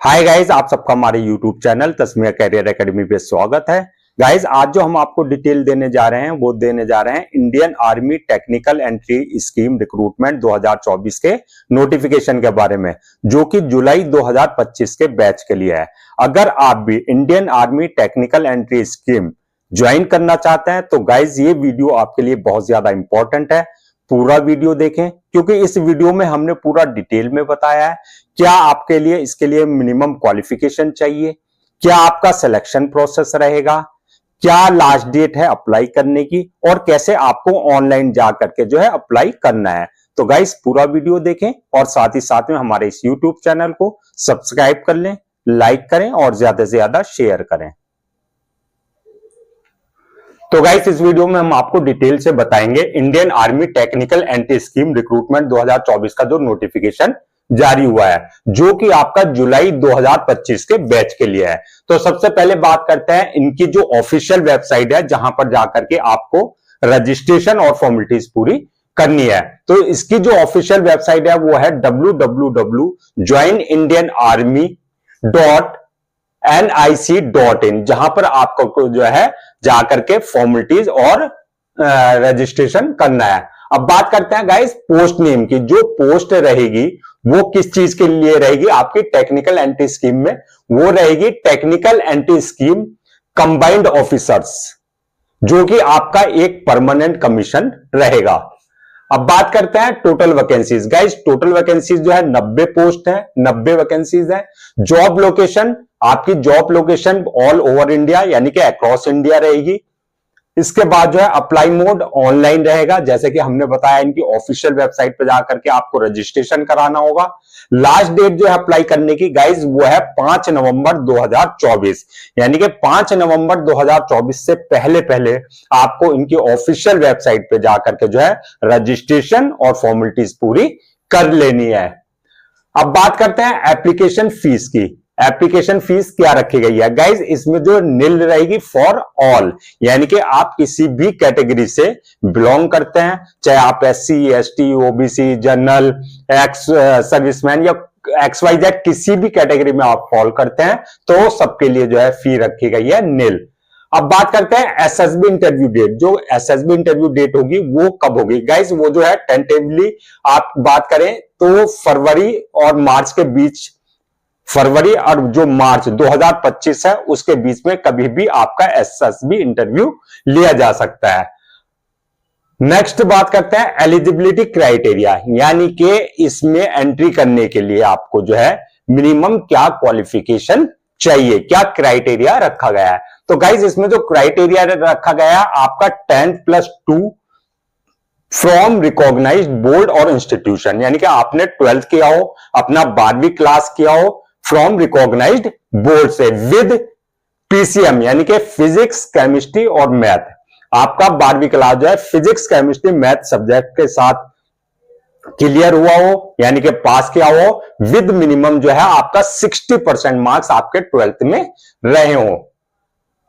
Hi guys, आप सबका हमारे YouTube channel Tasmia career academy पे स्वागत है। गाइज, आज जो हम आपको डिटेल देने जा रहे हैं वो देने जा रहे हैं Indian army technical entry scheme recruitment 2024 के नोटिफिकेशन के बारे में, जो कि जुलाई 2025 के बैच के लिए है। अगर आप भी Indian army technical entry scheme join करना चाहते हैं तो गाइज ये वीडियो आपके लिए बहुत ज्यादा इंपॉर्टेंट है। पूरा वीडियो देखें क्योंकि इस वीडियो में हमने पूरा डिटेल में बताया है क्या आपके लिए इसके लिए मिनिमम क्वालिफिकेशन चाहिए, क्या आपका सिलेक्शन प्रोसेस रहेगा, क्या लास्ट डेट है अप्लाई करने की और कैसे आपको ऑनलाइन जा करके जो है अप्लाई करना है। तो गाइस पूरा वीडियो देखें और साथ ही साथ में हमारे इस यूट्यूब चैनल को सब्सक्राइब कर लें, लाइक करें और ज्यादा से ज्यादा शेयर करें। तो गाइस इस वीडियो में हम आपको डिटेल से बताएंगे Indian army technical entry scheme recruitment 2024 का जो नोटिफिकेशन जारी हुआ है, जो कि आपका जुलाई 2025 के बैच के लिए है। तो सबसे पहले बात करते हैं इनकी जो ऑफिशियल वेबसाइट है जहां पर जाकर के आपको रजिस्ट्रेशन और फॉर्मेलिटीज पूरी करनी है। तो इसकी जो ऑफिशियल वेबसाइट है वो है www.joinindianarmy.nic.in, जहां पर आपको जो है जाकर के फॉर्मेलिटीज और रजिस्ट्रेशन करना है। अब बात करते हैं गाइस पोस्ट नेम की। जो पोस्ट रहेगी वो किस चीज के लिए रहेगी आपकी टेक्निकल एंट्री स्कीम में, वो रहेगी technical entry scheme combined officers, जो कि आपका एक परमानेंट कमीशन रहेगा। अब बात करते हैं total vacancies. Guys total vacancies जो है 90 पोस्ट है, 90 वैकेंसीज है। जॉब लोकेशन, आपकी job location all over India यानी कि अक्रॉस इंडिया रहेगी। इसके बाद जो है अप्लाई मोड ऑनलाइन रहेगा, जैसे कि हमने बताया इनकी ऑफिशियल वेबसाइट पर जाकर के आपको रजिस्ट्रेशन कराना होगा। लास्ट डेट जो है अप्लाई करने की गाइज वो है 5 नवंबर 2024, यानी कि 5 नवंबर 2024 से पहले पहले आपको इनकी ऑफिशियल वेबसाइट पे जाकर के जो है रजिस्ट्रेशन और फॉर्मेलिटीज पूरी कर लेनी है। अब बात करते हैं एप्लीकेशन फीस की। एप्लीकेशन फीस क्या रखी गई है गाइज, इसमें जो नील रहेगी फॉर ऑल, यानी कि आप किसी भी कैटेगरी से बिलोंग करते हैं, चाहे आप SC ST OBC general ex serviceman या XYZ किसी भी कैटेगरी में आप फॉल करते हैं तो सबके लिए जो है फी रखी गई है नील। अब बात करते हैं SSB इंटरव्यू डेट। जो SSB इंटरव्यू डेट होगी वो कब होगी गाइज, वो जो है टेंटेटिवली आप बात करें तो फरवरी और मार्च के बीच, फरवरी और जो मार्च 2025 है उसके बीच में कभी भी आपका SSB इंटरव्यू लिया जा सकता है। नेक्स्ट बात करते हैं एलिजिबिलिटी क्राइटेरिया, यानी कि इसमें एंट्री करने के लिए आपको जो है मिनिमम क्या क्वालिफिकेशन चाहिए, क्या क्राइटेरिया रखा गया है। तो गाइज इसमें जो क्राइटेरिया रखा गया है आपका 10+2 फ्रॉम रिकॉग्नाइज्ड बोर्ड और इंस्टीट्यूशन, यानी कि आपने 12th किया हो, अपना 12वीं क्लास किया हो फ्रॉम रिकॉग्नाइज्ड बोर्ड से विद PCM, यानी कि फिजिक्स केमिस्ट्री और मैथ। आपका 12वीं क्लास जो है फिजिक्स केमिस्ट्री मैथ सब्जेक्ट के साथ क्लियर हुआ हो, यानी कि पास किया हो, विद मिनिमम जो है आपका 60% मार्क्स आपके 12th में रहे हो,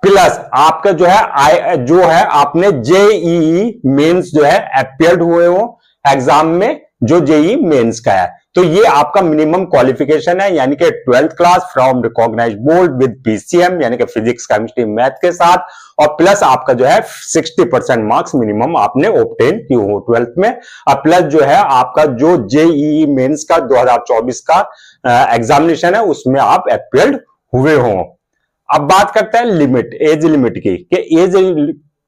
प्लस आपका जो है आपने JEE मेंस जो है अपीयर्ड हुए हो एग्जाम में, जो JEE मेंस का है। तो ये आपका मिनिमम क्वालिफिकेशन है, यानी कि 12th class from recognised board with PCM, यानी कि फिजिक्स केमिस्ट्री मैथ के साथ, और प्लस आपका जो है 60% मार्क्स मिनिमम आपने ऑब्टेन किए हो 12th में, और प्लस जो है आपका जो JEE मेंस का 2024 का एग्जामिनेशन है उसमें आप अपीयर्ड हुए हो। अब बात करते हैं लिमिट, एज लिमिट की, कि एज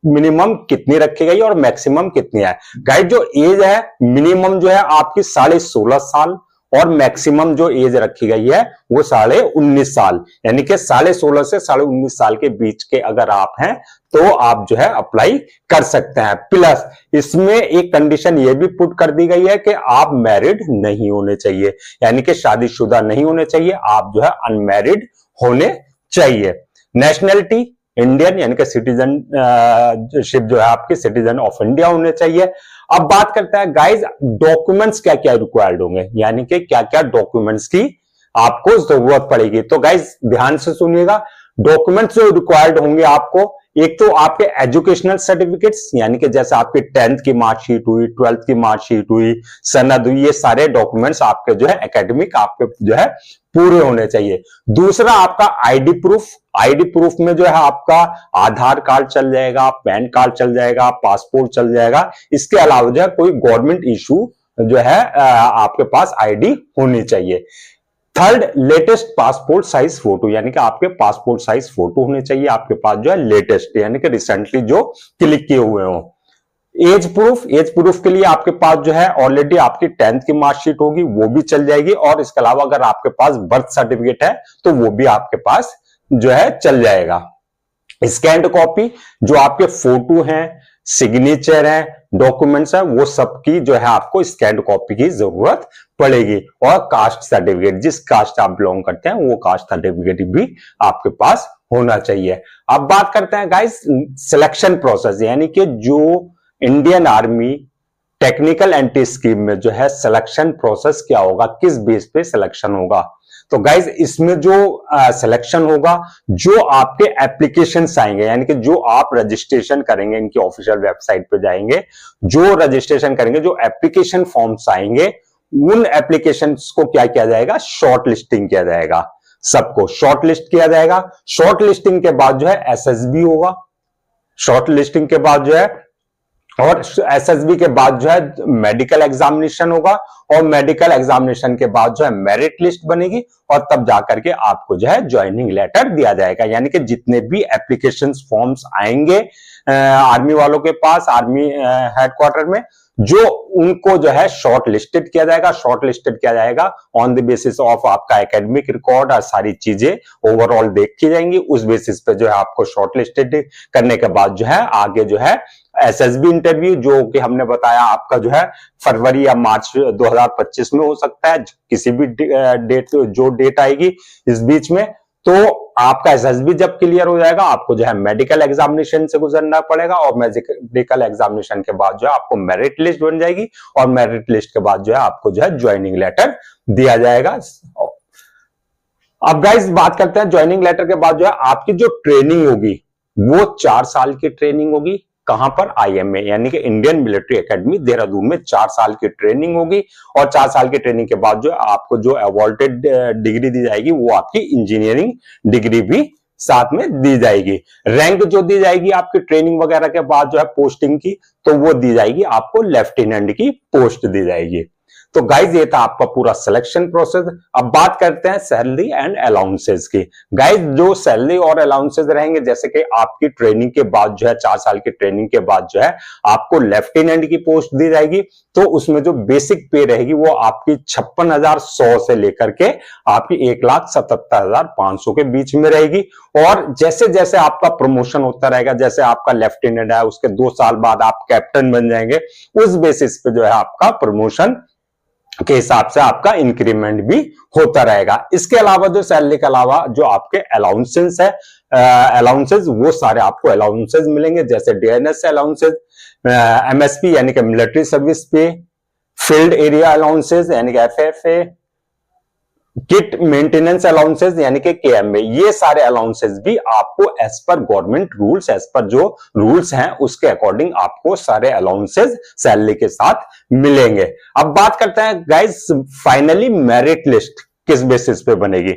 मिनिमम कितनी रखी गई और मैक्सिमम कितनी है। गाइस जो एज है मिनिमम जो है आपकी 16.5 साल और मैक्सिमम जो एज रखी गई है वो 19.5 साल, यानी कि 16.5 से 19.5 साल के बीच के अगर आप हैं तो आप जो है अप्लाई कर सकते हैं। प्लस इसमें एक कंडीशन ये भी पुट कर दी गई है कि आप मैरिड नहीं होने चाहिए, यानी कि शादीशुदा नहीं होने चाहिए, आप जो है अनमैरिड होने चाहिए। नेशनैलिटी इंडियन, यानी कि सिटीजनशिप जो है आपकी सिटीजन ऑफ इंडिया होने चाहिए। अब बात करते हैं गाइज डॉक्यूमेंट्स क्या क्या रिक्वायर्ड होंगे, यानी कि क्या क्या डॉक्यूमेंट्स की आपको जरूरत पड़ेगी। तो गाइज ध्यान से सुनिएगा, डॉक्यूमेंट्स जो रिक्वायर्ड होंगे आपको, एक तो आपके एजुकेशनल सर्टिफिकेट्स, यानी कि जैसे आपकी 10th की मार्कशीट हुई, 12th की मार्कशीट हुई, सनद हुई, ये सारे डॉक्यूमेंट्स आपके जो है एकेडमिक आपके जो है पूरे होने चाहिए। दूसरा आपका आईडी प्रूफ। आईडी प्रूफ में जो है आपका आधार कार्ड चल जाएगा, पैन कार्ड चल जाएगा, पासपोर्ट चल जाएगा। इसके अलावा जो है कोई गवर्नमेंट इशू जो है आपके पास आईडी होनी चाहिए। Third, latest passport size photo, यानी कि आपके पासपोर्ट साइज फोटो होने चाहिए आपके पास जो है लेटेस्ट, यानी कि रिसेंटली जो क्लिक किए हुए हो। एज प्रूफ, एज प्रूफ के लिए आपके पास जो है ऑलरेडी आपकी 10th की मार्कशीट होगी, वो भी चल जाएगी। और इसके अलावा अगर आपके पास बर्थ सर्टिफिकेट है तो वो भी आपके पास जो है चल जाएगा। स्कैन्ड कॉपी, जो आपके फोटो हैं, सिग्नेचर है, डॉक्यूमेंट्स है, वो सब की जो है आपको स्कैन्ड कॉपी की जरूरत पड़ेगी। और कास्ट सर्टिफिकेट, जिस कास्ट आप बिलोंग करते हैं वो कास्ट सर्टिफिकेट भी आपके पास होना चाहिए। अब बात करते हैं गाइस सिलेक्शन प्रोसेस, यानी कि जो Indian army technical entry scheme में जो है सिलेक्शन प्रोसेस क्या होगा, किस बेस पे सिलेक्शन होगा। तो गाइज इसमें जो सिलेक्शन होगा, जो आपके एप्लीकेशंस आएंगे, यानी कि जो आप रजिस्ट्रेशन करेंगे, इनकी ऑफिशियल वेबसाइट पे जाएंगे, जो रजिस्ट्रेशन करेंगे, जो एप्लीकेशन फॉर्म्स आएंगे, उन एप्लीकेशंस को क्या किया जाएगा, शॉर्ट लिस्टिंग किया जाएगा। सबको शॉर्ट लिस्ट किया जाएगा। शॉर्ट लिस्टिंग के बाद जो है एसएसबी होगा। शॉर्ट लिस्टिंग के बाद जो है और एसएसबी के बाद जो है मेडिकल एग्जामिनेशन होगा, और मेडिकल एग्जामिनेशन के बाद जो है मेरिट लिस्ट बनेगी, और तब जाकर के आपको जो है ज्वाइनिंग लेटर दिया जाएगा। यानी कि जितने भी एप्लीकेशन फॉर्म्स आएंगे आर्मी वालों के पास, आर्मी हेडक्वार्टर में, जो उनको जो है शॉर्ट लिस्टेड किया जाएगा। शॉर्ट लिस्टेड किया जाएगा ऑन द बेसिस ऑफ आपका एकेडमिक रिकॉर्ड और सारी चीजें ओवरऑल देखी जाएंगी। उस बेसिस पे जो है आपको शॉर्ट लिस्टेड करने के बाद जो है आगे जो है एसएसबी इंटरव्यू, जो कि हमने बताया आपका जो है फरवरी या मार्च 2025 में हो सकता है, किसी भी डेट, जो डेट आएगी इस बीच में। तो आपका एसएसबी जब क्लियर हो जाएगा, आपको जो है मेडिकल एग्जामिनेशन से गुजरना पड़ेगा, और मेडिकल एग्जामिनेशन के बाद जो है आपको मेरिट लिस्ट बन जाएगी, और मेरिट लिस्ट के बाद जो है आपको जो है ज्वाइनिंग लेटर दिया जाएगा। अब गाइस बात करते हैं ज्वाइनिंग लेटर के बाद जो है आपकी जो ट्रेनिंग होगी वो 4 साल की ट्रेनिंग होगी। कहां पर, आईएमए, यानी कि इंडियन मिलिट्री एकेडमी देहरादून में 4 साल की ट्रेनिंग होगी। और 4 साल की ट्रेनिंग के बाद जो आपको जो अवॉर्डेड डिग्री दी जाएगी वो आपकी इंजीनियरिंग डिग्री भी साथ में दी जाएगी। रैंक जो दी जाएगी आपकी ट्रेनिंग वगैरह के बाद जो है पोस्टिंग की, तो वो दी जाएगी आपको लेफ्टिनेंट की पोस्ट दी जाएगी। तो गाइज ये था आपका पूरा सिलेक्शन प्रोसेस। अब बात करते हैं सैलरी एंड अलाउंसेस की। गाइज जो सैलरी और अलाउंसेस रहेंगे, जैसे कि आपकी ट्रेनिंग के बाद जो है 4 साल की ट्रेनिंग के बाद जो है आपको लेफ्टिनेंट की पोस्ट दी जाएगी, तो उसमें जो बेसिक पे रहेगी वो आपकी 56,100 से लेकर के आपकी 1,77,500 के बीच में रहेगी। और जैसे जैसे आपका प्रमोशन होता रहेगा, जैसे आपका लेफ्टिनेंट है उसके 2 साल बाद आप कैप्टन बन जाएंगे, उस बेसिस पे जो है आपका प्रमोशन के हिसाब से आपका इंक्रीमेंट भी होता रहेगा। इसके अलावा जो सैलरी के अलावा जो आपके अलाउंसेस है, अलाउंसेस, वो सारे आपको अलाउंसेस मिलेंगे, जैसे डीएनएस अलाउंसेस, एमएसपी यानी कि मिलिट्री सर्विस पे, फील्ड एरिया अलाउंसेस यानी कि एफएफए, किट मेंटेनेंस अलाउंसेस यानी कि केएमए, ये सारे अलाउंसेस भी आपको as per government rules, as per जो रूल्स हैं उसके अकॉर्डिंग आपको सारे अलाउंसेस सैलरी के साथ मिलेंगे। अब बात करते हैं गाइस फाइनली मेरिट लिस्ट किस बेसिस पे बनेगी।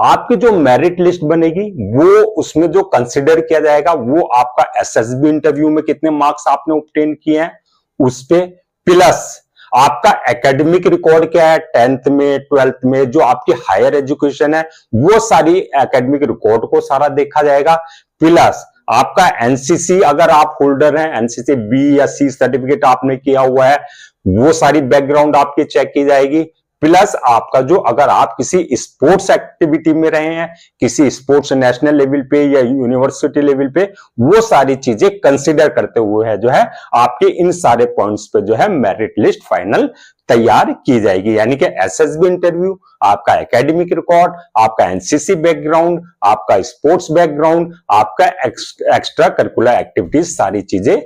आपकी जो मेरिट लिस्ट बनेगी वो उसमें जो कंसिडर किया जाएगा वो आपका एसएसबी इंटरव्यू में कितने मार्क्स आपने ऑब्टेन किए हैं उस पे, प्लस आपका एकेडमिक रिकॉर्ड क्या है 10th में 12th में, जो आपकी हायर एजुकेशन है वो सारी एकेडमिक रिकॉर्ड को सारा देखा जाएगा, प्लस आपका एनसीसी अगर आप होल्डर हैं, एनसीसी बी या सी सर्टिफिकेट आपने किया हुआ है, वो सारी बैकग्राउंड आपकी चेक की जाएगी, प्लस आपका जो अगर आप किसी स्पोर्ट्स एक्टिविटी में रहे हैं, किसी स्पोर्ट्स नेशनल लेवल पे या यूनिवर्सिटी लेवल पे, वो सारी चीजें कंसिडर करते हुए है जो है आपके इन सारे पॉइंट्स पे जो है मेरिट लिस्ट फाइनल तैयार की जाएगी। यानी कि एसएसबी इंटरव्यू, आपका एकेडमिक रिकॉर्ड, आपका एनसीसी बैकग्राउंड, आपका स्पोर्ट्स बैकग्राउंड, आपका एक्स्ट्रा करिकुलर एक्टिविटीज, सारी चीजें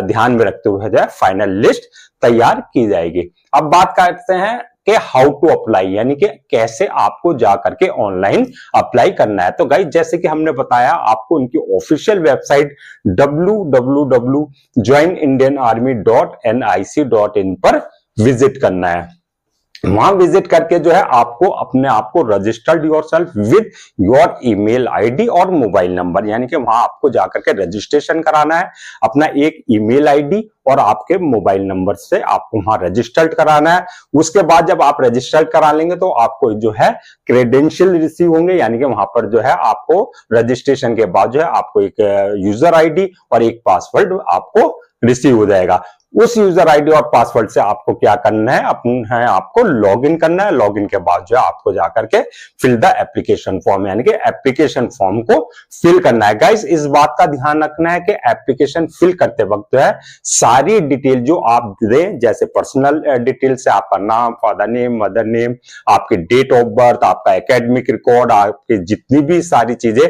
ध्यान में रखते हुए जो है फाइनल लिस्ट तैयार की जाएगी। अब बात करते हैं कि हाउ टू अप्लाई, यानी कि कैसे आपको जाकर के ऑनलाइन अप्लाई करना है। तो गाइस जैसे कि हमने बताया, आपको उनकी ऑफिशियल वेबसाइट www.joinindianarmy.nic.in पर विजिट करना है। वहां विजिट करके जो है आपको अपने आप को registered yourself with your email ID और मोबाइल नंबर, यानी कि वहां आपको जाकर के रजिस्ट्रेशन कराना है। अपना एक ईमेल आईडी और आपके मोबाइल नंबर से आपको वहां रजिस्टर्ड कराना है। उसके बाद जब आप रजिस्टर्ड करा लेंगे तो आपको जो है क्रेडेंशियल रिसीव होंगे, यानी कि वहां पर जो है आपको रजिस्ट्रेशन के बाद जो है आपको एक यूजर आईडी और एक पासवर्ड आपको रिसीव हो जाएगा। उस यूजर आईडी और पासवर्ड से आपको क्या करना है, आपको लॉगिन करना है। लॉगिन के बाद जो है आपको जाकर के फिल द एप्लीकेशन फॉर्म, यानी कि एप्लीकेशन फॉर्म को फिल करना है। गाइस इस बात का ध्यान रखना है कि एप्लीकेशन फिल करते वक्त जो है सारी डिटेल जो आप दें, जैसे पर्सनल डिटेल से आपका नाम, फादर नेम, मदर नेम, आपकी डेट ऑफ बर्थ, आपका एकेडमिक रिकॉर्ड, आपकी जितनी भी सारी चीजें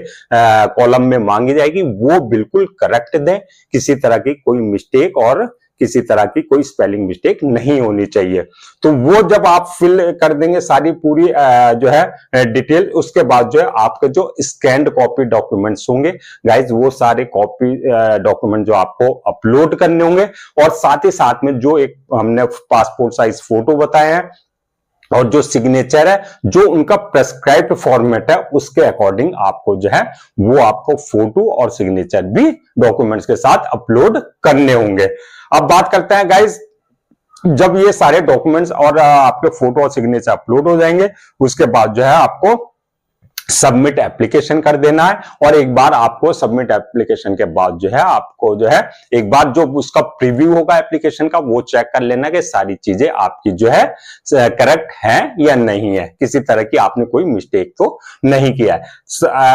कॉलम में मांगी जाएगी वो बिल्कुल करेक्ट दें। किसी तरह की कोई मिस्टेक और किसी तरह की कोई स्पेलिंग मिस्टेक नहीं होनी चाहिए। तो वो जब आप फिल कर देंगे सारी पूरी जो है डिटेल, उसके बाद जो है आपके जो स्कैन्ड कॉपी डॉक्यूमेंट्स होंगे गाइज, वो सारे कॉपी डॉक्यूमेंट जो आपको अपलोड करने होंगे, और साथ ही साथ में जो एक हमने पासपोर्ट साइज फोटो बताए हैं और जो सिग्नेचर है, जो उनका प्रेस्क्राइब्ड फॉर्मेट है, उसके अकॉर्डिंग आपको जो है वो आपको फोटो और सिग्नेचर भी डॉक्यूमेंट्स के साथ अपलोड करने होंगे। अब बात करते हैं गाइज, जब ये सारे डॉक्यूमेंट्स और आपके फोटो और सिग्नेचर अपलोड हो जाएंगे, उसके बाद जो है आपको सबमिट एप्लीकेशन कर देना है। और एक बार आपको सबमिट एप्लीकेशन के बाद जो है आपको जो है एक बार जो उसका प्रीव्यू होगा एप्लीकेशन का, वो चेक कर लेना कि सारी चीजें आपकी जो है करेक्ट है या नहीं है, किसी तरह की आपने कोई मिस्टेक तो नहीं किया है।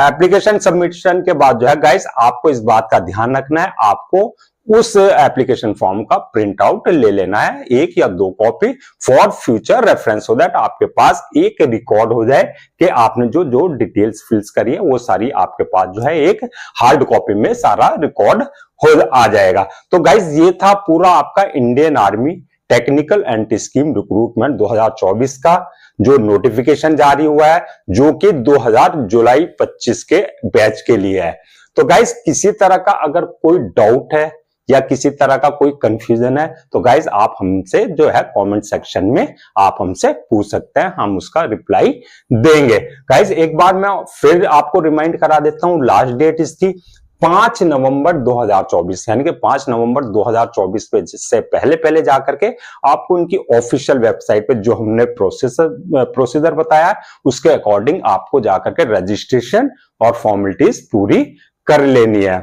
एप्लीकेशन सबमिशन के बाद जो है गाइस आपको इस बात का ध्यान रखना है, आपको उस एप्लीकेशन फॉर्म का प्रिंट आउट ले लेना है, 1 या 2 copy for future reference, so that आपके पास एक रिकॉर्ड हो जाए कि आपने जो जो डिटेल्स फिल्स करी है वो सारी आपके पास जो है एक हार्ड कॉपी में सारा रिकॉर्ड हो आ जाएगा। तो गाइज ये था पूरा आपका Indian army technical anti scheme recruitment 2024 का जो नोटिफिकेशन जारी हुआ है, जो कि 2000 जुलाई 25 के बैच के लिए है। तो गाइज किसी तरह का अगर कोई डाउट है या किसी तरह का कोई कंफ्यूजन है तो गाइज आप हमसे जो है कमेंट सेक्शन में आप हमसे पूछ सकते हैं, हम उसका रिप्लाई देंगे। गाइज एक बार मैं फिर आपको रिमाइंड करा देता हूं, लास्ट डेट इसकी 5 नवंबर 2024, यानी कि 5 नवंबर 2024 पे से पहले जाकर के आपको उनकी ऑफिशियल वेबसाइट पे जो हमने प्रोसीजर बताया उसके अकॉर्डिंग आपको जाकर के रजिस्ट्रेशन और फॉर्मेलिटीज पूरी कर लेनी है।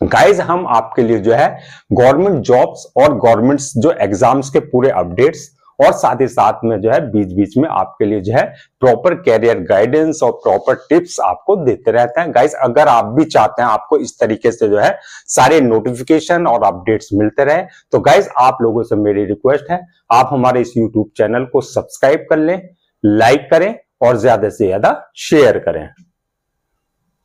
गाइज हम आपके लिए जो है गवर्नमेंट जॉब्स और गवर्नमेंट्स जो एग्जाम्स के पूरे अपडेट्स और साथ ही साथ में जो है बीच बीच में आपके लिए जो है प्रॉपर कैरियर गाइडेंस और प्रॉपर टिप्स आपको देते रहते हैं। गाइज अगर आप भी चाहते हैं आपको इस तरीके से जो है सारे नोटिफिकेशन और अपडेट्स मिलते रहे, तो गाइज आप लोगों से मेरी रिक्वेस्ट है आप हमारे इस यूट्यूब चैनल को सब्सक्राइब कर लें, लाइक करें और ज्यादा से ज्यादा शेयर करें।